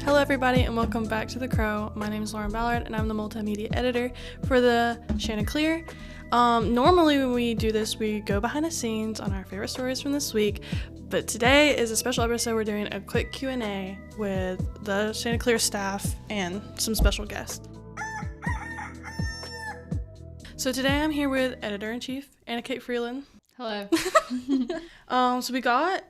Hello everybody and welcome back to The Crow. My name is Lauren Ballard and I'm the Multimedia Editor for the Chanticleer. Normally when we do this, we go behind the scenes on our favorite stories from this week, but today is a special episode. We're doing a quick Q&A with the Chanticleer staff and some special guests. So today I'm here with Editor-in-Chief Anna Kate Freeland. Hello. So we got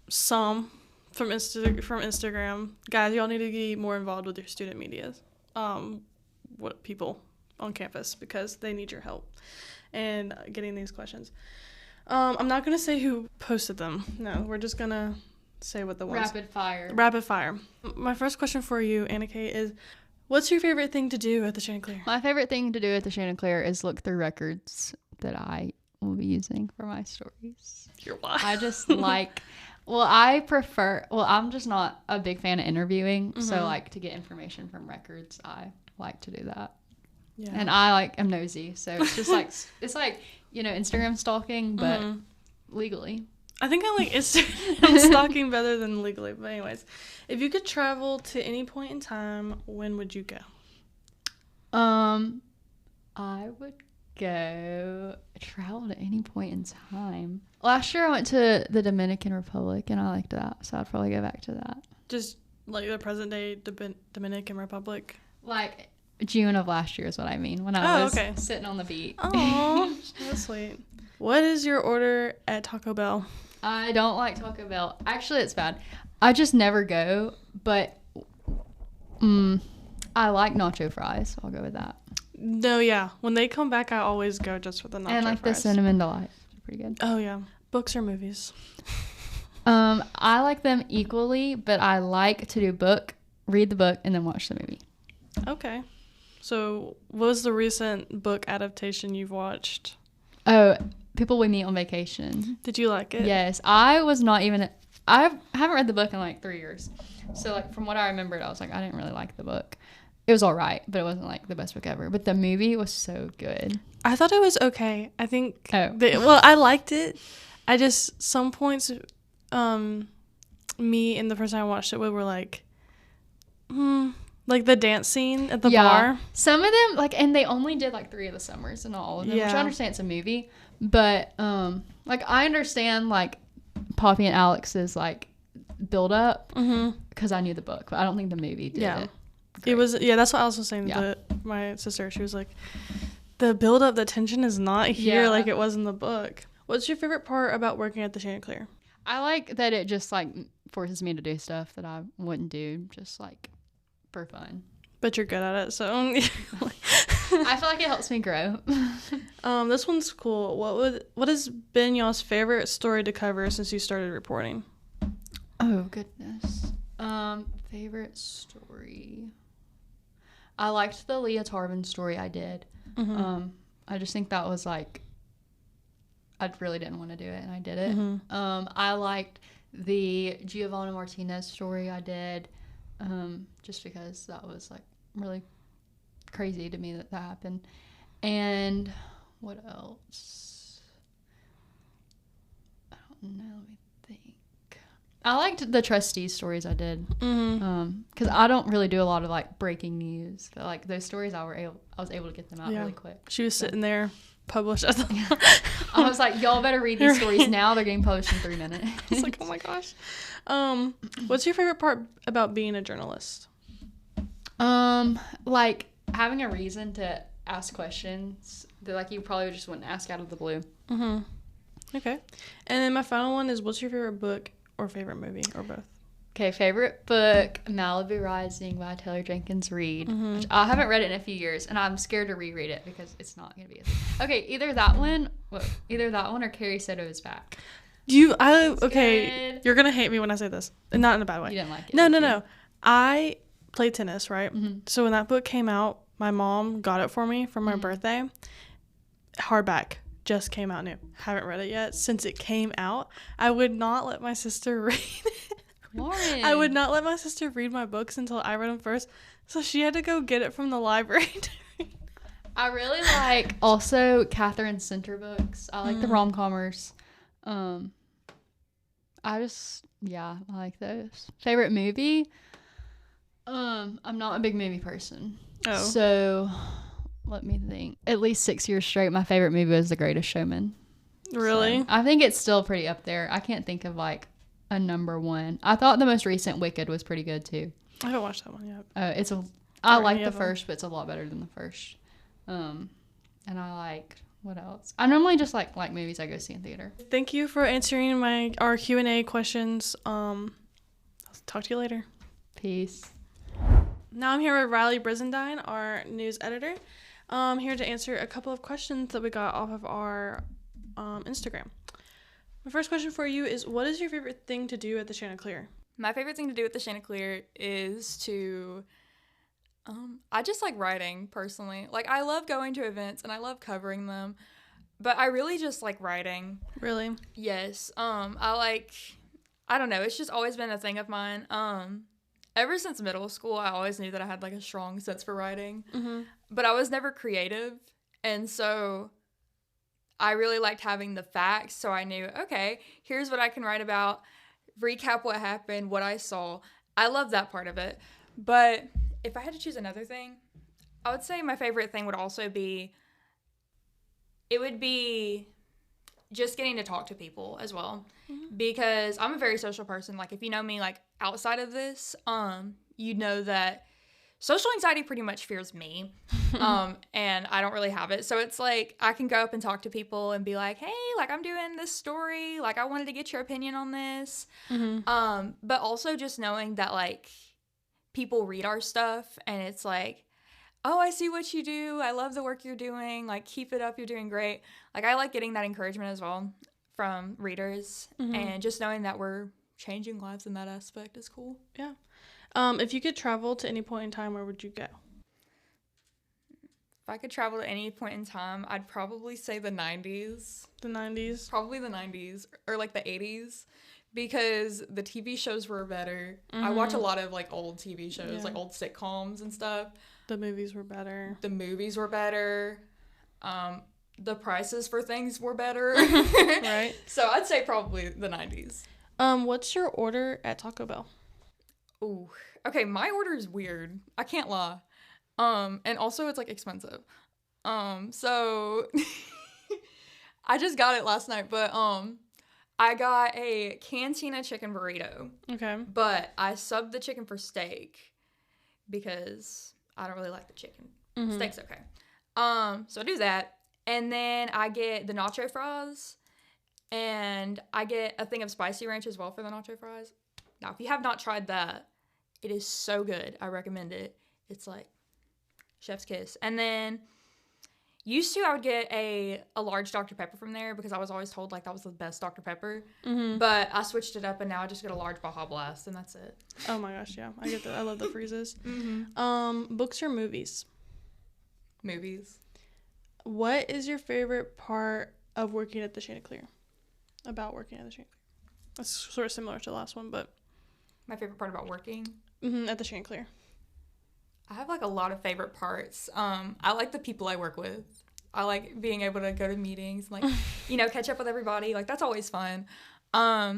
some from Instagram. Guys, y'all need to be more involved with your student medias. What people on campus, because they need your help and getting these questions. I'm not going to say who posted them. No, we're just going to say what the ones. Rapid fire. My first question for you, Anna Kate, is what's your favorite thing to do at the Chanticleer? My favorite thing to do at the Chanticleer is look through records that I will be using for my stories. I just like... I'm just not a big fan of interviewing. Mm-hmm. So, to get information from records, I like to do that. Yeah. And I'm nosy. So, it's just it's Instagram stalking, but legally. I think I like Instagram stalking better than legally. But anyways, if you could travel to any point in time, when would you go? I would travel to any point in time. Last year I went to the Dominican Republic and I liked that, so I'd probably go back to that. Just the present day Dominican Republic? June of last year is what I mean, when I was sitting on the beach. Oh, that's sweet. What is your order at Taco Bell? I don't like Taco Bell. Actually, it's bad. I just never go, but I like nacho fries, so I'll go with that. No, yeah. When they come back, I always go just for the nacho fries. And the cinnamon delights. They're pretty good. Oh, yeah. Books or movies? I like them equally, but I like to read the book, and then watch the movie. Okay. So, what was the recent book adaptation you've watched? Oh, People We Meet on Vacation. Did you like it? Yes. I haven't read the book in 3 years. So, from what I remembered, I was I didn't really like the book. It was all right, but it wasn't the best book ever. But the movie was so good. I thought it was okay. I think. I liked it. I just, some points, me and the person I watched it with were the dance scene at the bar. Some of them, and they only did 3 of the summers and not all of them, which I understand it's a movie. But I understand Poppy and Alex's build up because I knew the book, but I don't think the movie did it. Great. It was, that's what I was saying to my sister. She was like, the build up, the tension is not here like it was in the book. What's your favorite part about working at the Chanticleer? I like that it just forces me to do stuff that I wouldn't do just for fun. But you're good at it, so I feel like it helps me grow. This one's cool. What has been y'all's favorite story to cover since you started reporting? Oh goodness. Favorite story. I liked the Leah Tarvin story I did. Mm-hmm. I just think that was I really didn't want to do it, and I did it. Mm-hmm. I liked the Giovanna Martinez story I did, just because that was really crazy to me that happened. And what else? I don't know. Let me think. I liked the trustees stories I did, because I don't really do a lot of breaking news, but those stories I was able to get them out really quick. She was sitting there, published. I was like, y'all better read these stories now. They're getting published in 3 minutes. It's oh my gosh. What's your favorite part about being a journalist? Having a reason to ask questions that you probably just wouldn't ask out of the blue. Mm-hmm. Okay. And then my final one is, what's your favorite book or favorite movie, or both? Okay, favorite book, Malibu Rising by Taylor Jenkins Reid. Mm-hmm. Which I haven't read it in a few years, and I'm scared to reread it because it's not going to be okay, either that one or Carrie Soto Is Back. You're going to hate me when I say this. Not in a bad way. You didn't like it. No. I play tennis, right? Mm-hmm. So when that book came out, my mom got it for me for my birthday. Hardback. Just came out new. Haven't read it yet. Since it came out, I would not let my sister read it. Lauren. I would not let my sister read my books until I read them first. So she had to go get it from the library. I really like also Catherine Center books. I like the rom-commers. I like those. Favorite movie? I'm not a big movie person. Oh. So, let me think. At least 6 years straight, my favorite movie was The Greatest Showman. Really? So, I think it's still pretty up there. I can't think of like a number one. I thought the most recent Wicked was pretty good too. I haven't watched that one yet. I like the first, but it's a lot better than the first. And I like, what else? I normally just like movies I go see in theater. Thank you for answering our Q&A questions. I'll talk to you later. Peace. Now I'm here with Riley Brizendine, our news editor. I'm here to answer a couple of questions that we got off of our Instagram. My first question for you is, what is your favorite thing to do at the Chanticleer? My favorite thing to do at the Chanticleer is to, I just like writing, personally. Like, I love going to events, and I love covering them, but I really just like writing. Really? Yes. I don't know, it's just always been a thing of mine. Ever since middle school, I always knew that I had, like, a strong sense for writing, but I was never creative, and so I really liked having the facts, so I knew, okay, here's what I can write about, recap what happened, what I saw. I love that part of it. But if I had to choose another thing, I would say my favorite thing would also be, it would be just getting to talk to people as well. Because I'm a very social person. Like, if you know me, like, outside of this, you know that social anxiety pretty much fears me, and I don't really have it. So it's like, I can go up and talk to people and be like, hey, like, I'm doing this story. Like, I wanted to get your opinion on this. But also just knowing that, like, people read our stuff, and it's like, oh, I see what you do. I love the work you're doing. Like, keep it up. You're doing great. Like, I like getting that encouragement as well from readers, and just knowing that we're changing lives in that aspect is cool. Yeah. If you could travel to any point in time, where would you go? If I could travel to any point in time, I'd probably say the 90s. The 90s? Probably the 90s, or like the 80s, because the TV shows were better. I watch a lot of like old TV shows, like old sitcoms and stuff. The movies were better. The movies were better. The prices for things were better. Right. So I'd say probably the 90s. What's your order at Taco Bell? Ooh. Okay, my order is weird. I can't lie. And also it's like expensive. So I just got it last night, but I got a Cantina chicken burrito. Okay. But I subbed the chicken for steak because I don't really like the chicken. Steak's okay. So I do that. And then I get the nacho fries, and I get a thing of spicy ranch as well for the nacho fries. Now, if you have not tried that, it is so good. I recommend it. It's like chef's kiss. And then used to, I would get a large Dr. Pepper from there because I was always told like that was the best Dr. Pepper. But I switched it up, and now I just get a large Baja Blast, and that's it. Oh my gosh, yeah. I get that. I love the freezes. Books or movies? Movies. What is your favorite part of working at the Chanticleer? About working at the Chanticleer? That's sort of similar to the last one, but... My favorite part about working? At the Chanticleer. I have, like, a lot of favorite parts. I like the people I work with. I like being able to go to meetings and, like, catch up with everybody. Like, that's always fun. I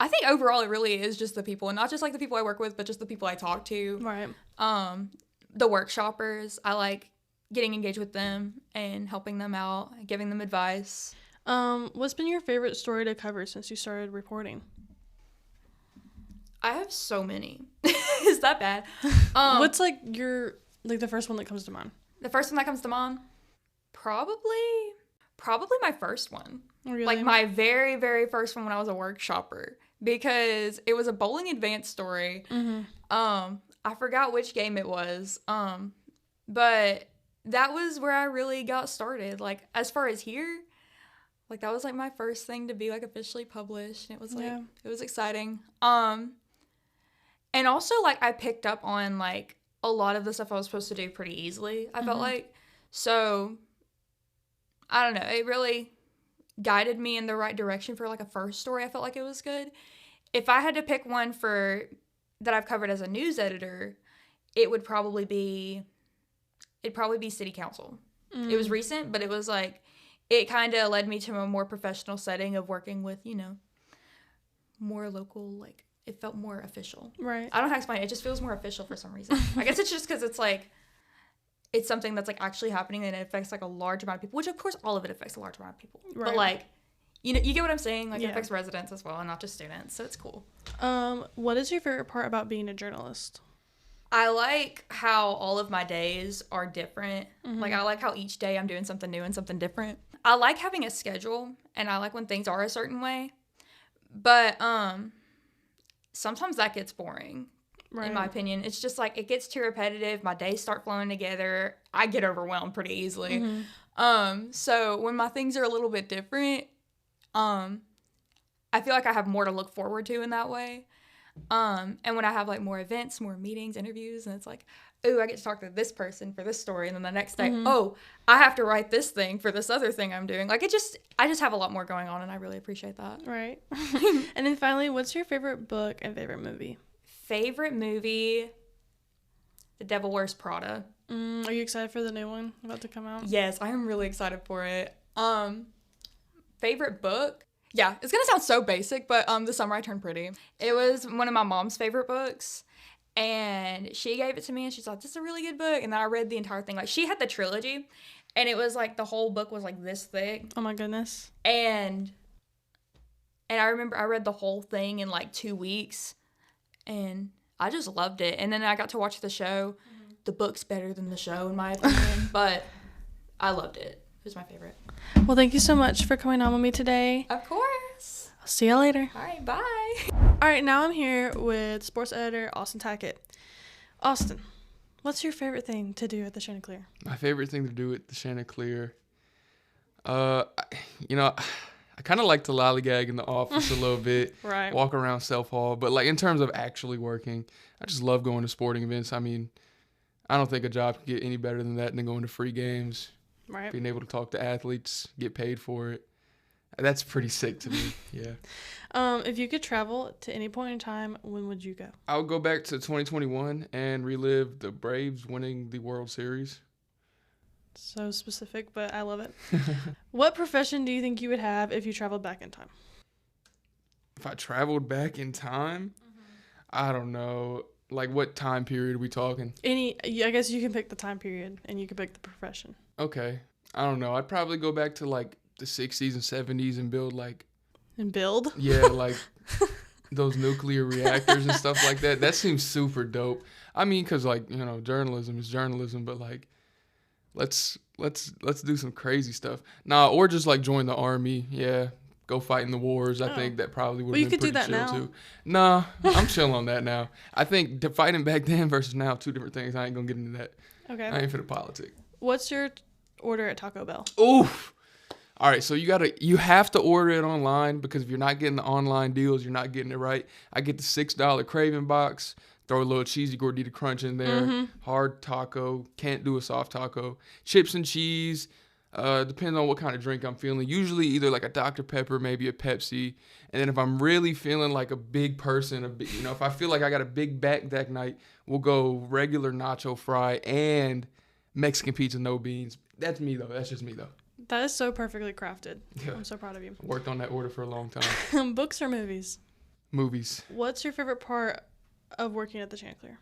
think overall it really is just the people. And not just, like, the people I work with, but just the people I talk to. Right. The workshoppers, I like getting engaged with them and helping them out, giving them advice. What's been your favorite story to cover since you started reporting? I have so many. Is that bad? What's like the first one that comes to mind? The first one that comes to mind? Probably my first one. Really? Like my very, very first one when I was a workshopper, because it was a bowling advance story. I forgot which game it was. But that was where I really got started. Like, as far as here, like, that was, like, my first thing to be, like, officially published. And it was, like, it was exciting. And also, like, I picked up on, like, a lot of the stuff I was supposed to do pretty easily, I felt like. So, I don't know. It really guided me in the right direction for, like, a first story. I felt like it was good. If I had to pick one that I've covered as a news editor, it'd probably be city council. It was recent, but it was like, it kind of led me to a more professional setting of working with, more local, like, it felt more official. Right. I don't know how to explain it. It just feels more official for some reason. I guess it's just because it's like, it's something that's like actually happening and it affects like a large amount of people, which of course all of it affects a large amount of people. Right. But like, you know, you get what I'm saying? Like Yeah. it affects residents as well and not just students. So it's cool. What is your favorite part about being a journalist? I like how all of my days are different. Mm-hmm. Like I like how each day I'm doing something new and something different. I like having a schedule and I like when things are a certain way. But sometimes that gets boring. Right. In my opinion. It's just like it gets too repetitive. My days start flowing together. I get overwhelmed pretty easily. Mm-hmm. So when my things are a little bit different, I feel like I have more to look forward to in that way. And when I have like more events, more meetings, interviews, and it's like, oh, I get to talk to this person for this story, and then the next day, oh, I have to write this thing for this other thing I'm doing. Like I just have a lot more going on, and I really appreciate that. Right. And then finally, what's your favorite book and favorite movie? Favorite movie, The Devil Wears Prada. Are you excited for the new one about to come out? Yes, I am really excited for it. Favorite book? Yeah, it's gonna sound so basic, but The Summer I Turned Pretty. It was one of my mom's favorite books, and she gave it to me, and she's like, "This is a really good book." And then I read the entire thing. Like she had the trilogy, and it was like the whole book was like this thick. Oh my goodness. And I remember I read the whole thing in like 2 weeks, and I just loved it. And then I got to watch the show. The book's better than the show, in my opinion, but I loved it. It was my favorite. Well, thank you so much for coming on with me today. Of course. I'll see you later. All right, bye. All right, now I'm here with sports editor Austin Tackett. Austin, what's your favorite thing to do at the Chanticleer? My favorite thing to do at the Chanticleer, I kind of like to lollygag in the office a little bit, Right. walk around Self Hall, but like in terms of actually working, I just love going to sporting events. I mean, I don't think a job can get any better than that, than going to free games, Right. being able to talk to athletes, get paid for it. That's pretty sick to me, yeah. If you could travel to any point in time, when would you go? I would go back to 2021 and relive the Braves winning the World Series. So specific, but I love it. What profession do you think you would have if you traveled back in time? If I traveled back in time, I don't know. Like, what time period are we talking? I guess you can pick the time period and you can pick the profession. Okay. I don't know. I'd probably go back to, like, the 60s and 70s and build, like... And build? Yeah, like, those nuclear reactors and stuff like that. That seems super dope. I mean, because, like, you know, journalism is journalism, but, like, let's do some crazy stuff. Nah, or just, like, join the army. Yeah. Go fight in the wars. I think that probably would have been pretty chill now. too. Nah, I'm chill on that now. I think fighting back then versus now, two different things. I ain't gonna get into that. Okay. I ain't for the politics. What's your order at Taco Bell? Oof. All right, so you have to order it online, because if you're not getting the online deals, you're not getting it right. I get the $6 Craven box. Throw a little cheesy gordita crunch in there. Hard taco. Can't do a soft taco. Chips and cheese. Depends on what kind of drink I'm feeling. Usually either like a Dr. Pepper, maybe a Pepsi. And then if I'm really feeling like a big person, if I feel like I got a big back that night, we'll go regular nacho fry and Mexican pizza, no beans. That's me, though. That's just me, though. That is so perfectly crafted. Yeah. I'm so proud of you. Worked on that order for a long time. Books or movies? Movies. What's your favorite part of working at the Chanticleer?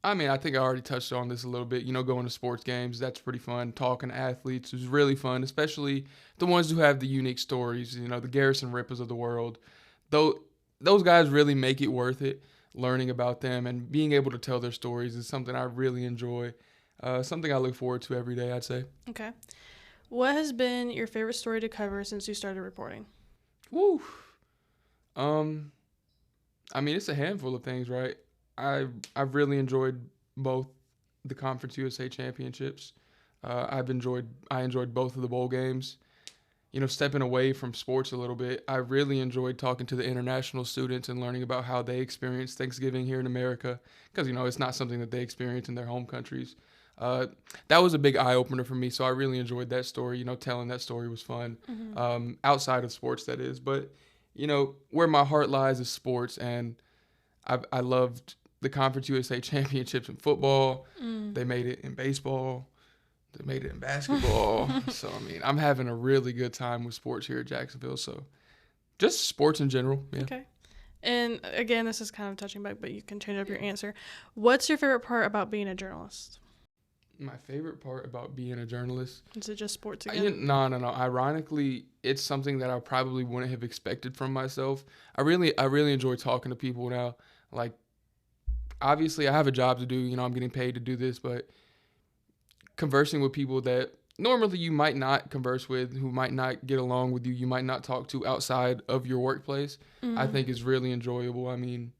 I mean, I think I already touched on this a little bit. Going to sports games, that's pretty fun. Talking to athletes is really fun, especially the ones who have the unique stories, the Garrison Rippers of the world. Those guys really make it worth it, learning about them and being able to tell their stories is something I really enjoy, something I look forward to every day, I'd say. Okay. What has been your favorite story to cover since you started reporting? Woo. I mean, it's a handful of things, right? I've really enjoyed both the Conference USA championships. I enjoyed both of the bowl games. Stepping away from sports a little bit, I really enjoyed talking to the international students and learning about how they experience Thanksgiving here in America, because it's not something that they experience in their home countries. That was a big eye opener for me, so I really enjoyed that story. Telling that story was fun. Outside of sports, that is, but where my heart lies is sports, and I loved the Conference USA championships in football. They made it in baseball. They made it in basketball. So, I mean, I'm having a really good time with sports here at Jacksonville. So, just sports in general. Yeah. Okay. And again, this is kind of touching back, but you can change up your answer. What's your favorite part about being a journalist? My favorite part about being a journalist? Is it just sports again? No. Ironically, it's something that I probably wouldn't have expected from myself. I really enjoy talking to people now. Like, obviously, I have a job to do. You know, I'm getting paid to do this, but conversing with people that normally you might not converse with, who might not get along with you, you might not talk to outside of your workplace, I think is really enjoyable. I mean,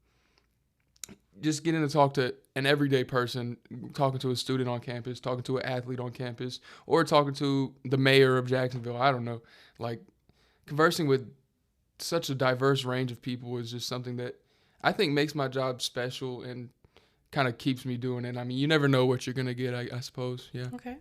just getting to talk to an everyday person, talking to a student on campus, talking to an athlete on campus, or talking to the mayor of Jacksonville, I don't know. Like, conversing with such a diverse range of people is just something that I think makes my job special and kind of keeps me doing it. I mean, you never know what you're going to get, I suppose. Yeah. Okay.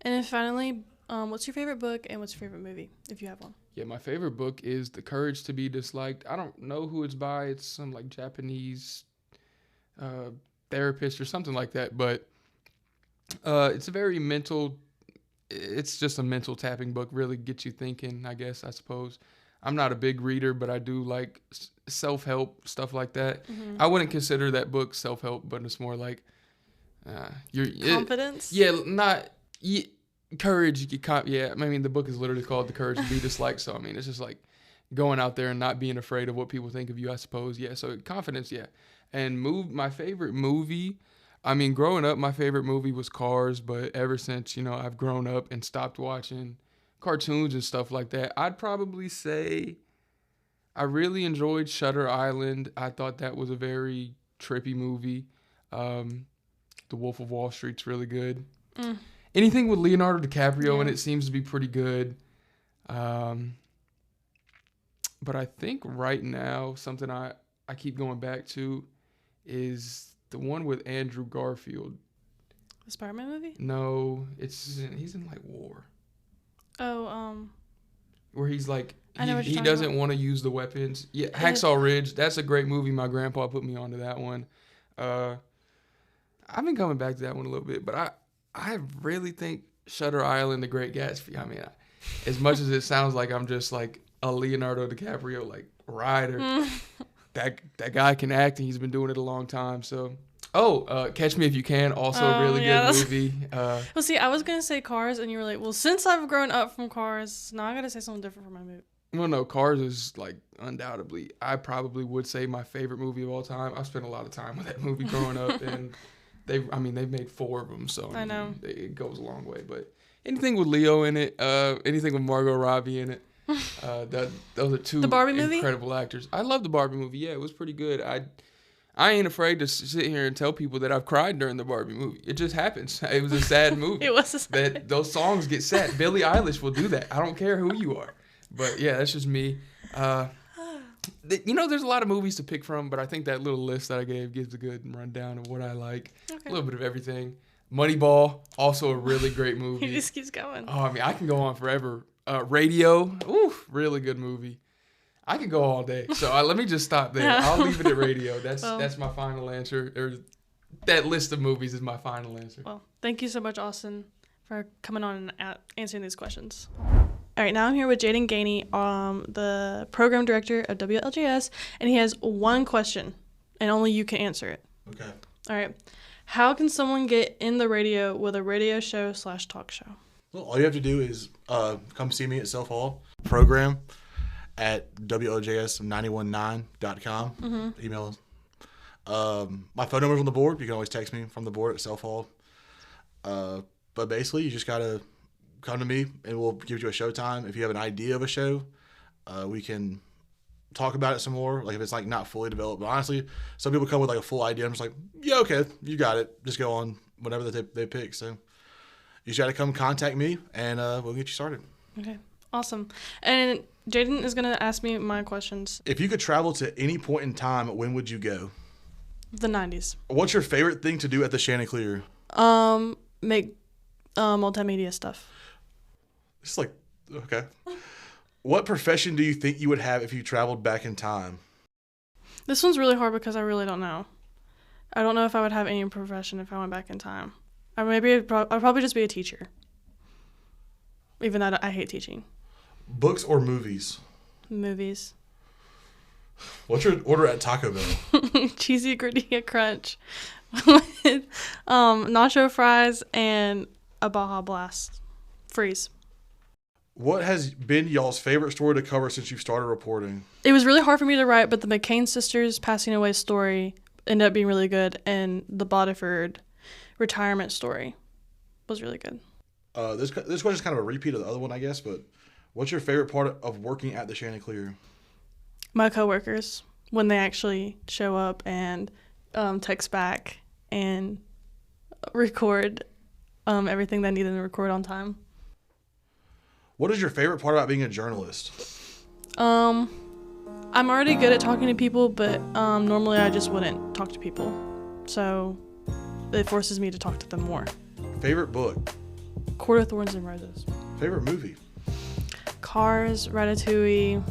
And then finally, what's your favorite book and what's your favorite movie, if you have one? Yeah, my favorite book is The Courage to Be Disliked. I don't know who it's by. It's some like Japanese therapist or something like that. But it's a very mental, it's just a mental tapping book. Really gets you thinking, I suppose. I'm not a big reader, but I do like self-help, stuff like that. Mm-hmm. I wouldn't consider that book self-help, but it's more like confidence? Courage. Yeah, I mean, the book is literally called The Courage to Be Disliked. So, I mean, it's just like going out there and not being afraid of what people think of you, I suppose. Yeah, so confidence, yeah. And my favorite movie, I mean, growing up, my favorite movie was Cars, but ever since, I've grown up and stopped watching cartoons and stuff like that, I'd probably say I really enjoyed Shutter Island. I thought that was a very trippy movie. The Wolf of Wall Street's really good. Anything with Leonardo DiCaprio in it seems to be pretty good. But I think right now, something I keep going back to is the one with Andrew Garfield. The Spider-Man movie? No, he's in like war. Oh, where he's like, he doesn't want to use the weapons. Yeah, Hacksaw Ridge. That's a great movie. My grandpa put me onto that one. I've been coming back to that one a little bit, but I really think Shutter Island, The Great Gatsby. I mean, as much as it sounds like I'm just like a Leonardo DiCaprio like rider, that guy can act and he's been doing it a long time. So, Catch Me If You Can, also a really good movie. Well, see, I was gonna say Cars, and you were like, well, since I've grown up from Cars, now I gotta say something different for my movie. Well, no, Cars is like undoubtedly, I probably would say my favorite movie of all time. I spent a lot of time with that movie growing up, and they've made 4 of them, so I know it goes a long way. But anything with Leo in it, anything with Margot Robbie in it, those are 2 the Barbie movie? Incredible actors. I love the Barbie movie. Yeah, it was pretty good. I ain't afraid to sit here and tell people that I've cried during the Barbie movie. It just happens. It was a sad movie. It was a sad. Those songs get sad. Billie Eilish will do that. I don't care who you are. But yeah, that's just me. There's a lot of movies to pick from, but I think that little list that I gave gives a good rundown of what I like. Okay. A little bit of everything. Moneyball, also a really great movie. He just keeps going. Oh, I mean, I can go on forever. Radio, really good movie. I could go all day. So let me just stop there. I'll leave it at Radio. That's my final answer. Or that list of movies is my final answer. Well, thank you so much, Austin, for coming on and answering these questions. All right, now I'm here with Jadan Gainey, the program director of WLJS, and he has one question, and only you can answer it. Okay. All right. How can someone get in the radio with a radio show / talk show? Well, all you have to do is come see me at Self Hall program at WLJS919.com. Mm-hmm. Email us. My phone number's on the board. You can always text me from the board at Self Hall. But basically, you just got to come to me, and we'll give you a show time. If you have an idea of a show, we can talk about it some more. Like if it's like not fully developed. But honestly, some people come with like a full idea. I'm just like, yeah, okay, you got it. Just go on whatever they pick. So you just got to come contact me, and we'll get you started. Okay, awesome. And Jadan is going to ask me my questions. If you could travel to any point in time, when would you go? The 90s. What's your favorite thing to do at the Chanticleer? Make multimedia stuff. It's like, okay. What profession do you think you would have if you traveled back in time? This one's really hard because I really don't know. I don't know if I would have any profession if I went back in time. Or maybe I'd probably just be a teacher. Even though I hate teaching. Books or movies? Movies. What's your order at Taco Bell? Cheesy gordita crunch with nacho fries and a Baja Blast freeze. What has been y'all's favorite story to cover since you started reporting? It was really hard for me to write, but the McCain sisters passing away story ended up being really good, and the Bodiford retirement story was really good. This question is kind of a repeat of the other one, I guess, but what's your favorite part of working at the Chanticleer? My coworkers, when they actually show up and text back and record everything they need them to record on time. What is your favorite part about being a journalist? I'm already good at talking to people, but normally I just wouldn't talk to people. So it forces me to talk to them more. Favorite book? Court of Thorns and Roses. Favorite movie? Cars, Ratatouille.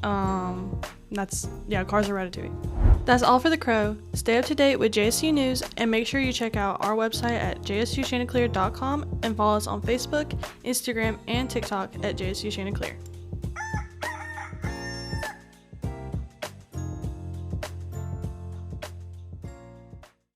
Cars or Ratatouille. That's all for The Crow. Stay up to date with JSU News and make sure you check out our website at jsuchanticleer.com and follow us on Facebook, Instagram, and TikTok at JSU Chanticleer.